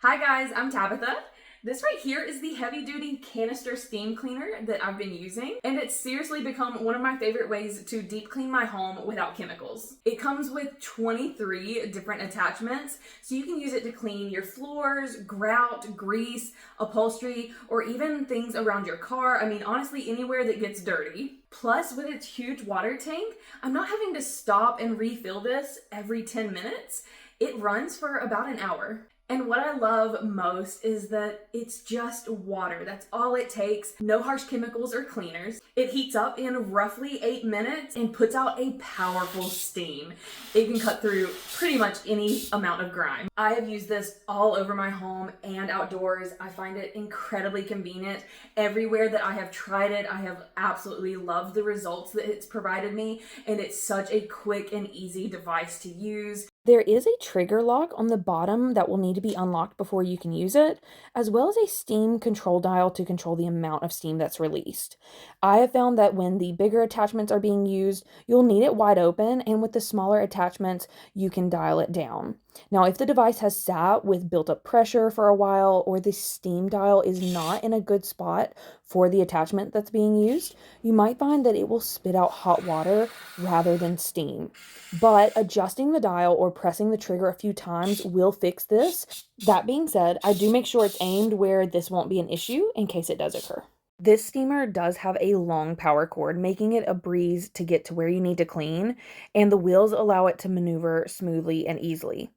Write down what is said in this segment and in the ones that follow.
Hi guys, I'm Tabitha. This right here is the heavy duty canister steam cleaner that I've been using, and it's seriously become one of my favorite ways to deep clean my home without chemicals. It comes with 23 different attachments, so you can use it to clean your floors, grout, grease, upholstery, or even things around your car. I mean, honestly, anywhere that gets dirty. Plus, with its huge water tank, I'm not having to stop and refill this every 10 minutes. It runs for about an hour. And what I love most is that it's just water. That's all it takes. No harsh chemicals or cleaners. It heats up in roughly 8 minutes and puts out a powerful steam. It can cut through pretty much any amount of grime. I have used this all over my home and outdoors. I find it incredibly convenient. Everywhere that I have tried it, I have absolutely loved the results that it's provided me, and it's such a quick and easy device to use. There is a trigger lock on the bottom that will need to be unlocked before you can use it, as well as a steam control dial to control the amount of steam that's released. I have found that when the bigger attachments are being used, you'll need it wide open, and with the smaller attachments, you can dial it down. Now, if the device has sat with built up pressure for a while, or the steam dial is not in a good spot for the attachment that's being used, you might find that it will spit out hot water rather than steam. But adjusting the dial or pressing the trigger a few times will fix this. That being said, I do make sure it's aimed where this won't be an issue in case it does occur. This steamer does have a long power cord, making it a breeze to get to where you need to clean, and the wheels allow it to maneuver smoothly and easily.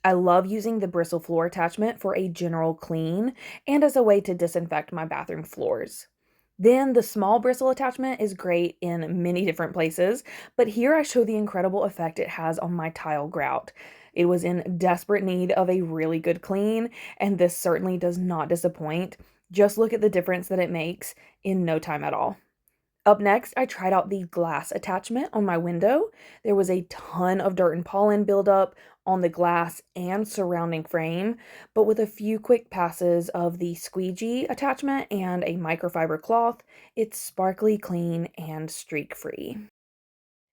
I love using the bristle floor attachment for a general clean and as a way to disinfect my bathroom floors. Then the small bristle attachment is great in many different places, but here I show the incredible effect it has on my tile grout. It was in desperate need of a really good clean, and this certainly does not disappoint. Just look at the difference that it makes in no time at all. Up next, I tried out the glass attachment on my window. There was a ton of dirt and pollen buildup on the glass and surrounding frame, but with a few quick passes of the squeegee attachment and a microfiber cloth, it's sparkly clean and streak-free.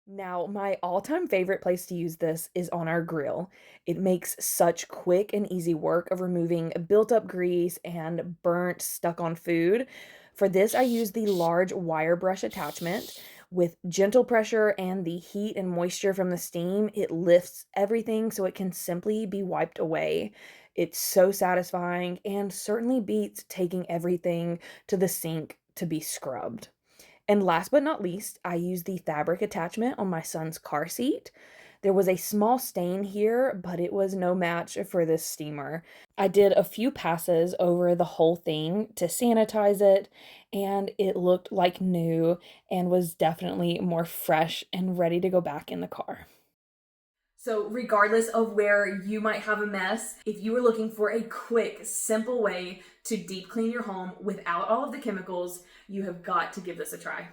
Now, my all-time favorite place to use this is on our grill. It makes such quick and easy work of removing built-up grease and burnt, stuck-on food. For this, I use the large wire brush attachment. With gentle pressure and the heat and moisture from the steam, it lifts everything so it can simply be wiped away. It's so satisfying and certainly beats taking everything to the sink to be scrubbed. And last but not least, I used the fabric attachment on my son's car seat. There was a small stain here, but it was no match for this steamer. I did a few passes over the whole thing to sanitize it, and it looked like new and was definitely more fresh and ready to go back in the car. So regardless of where you might have a mess, if you are looking for a quick, simple way to deep clean your home without all of the chemicals, you have got to give this a try.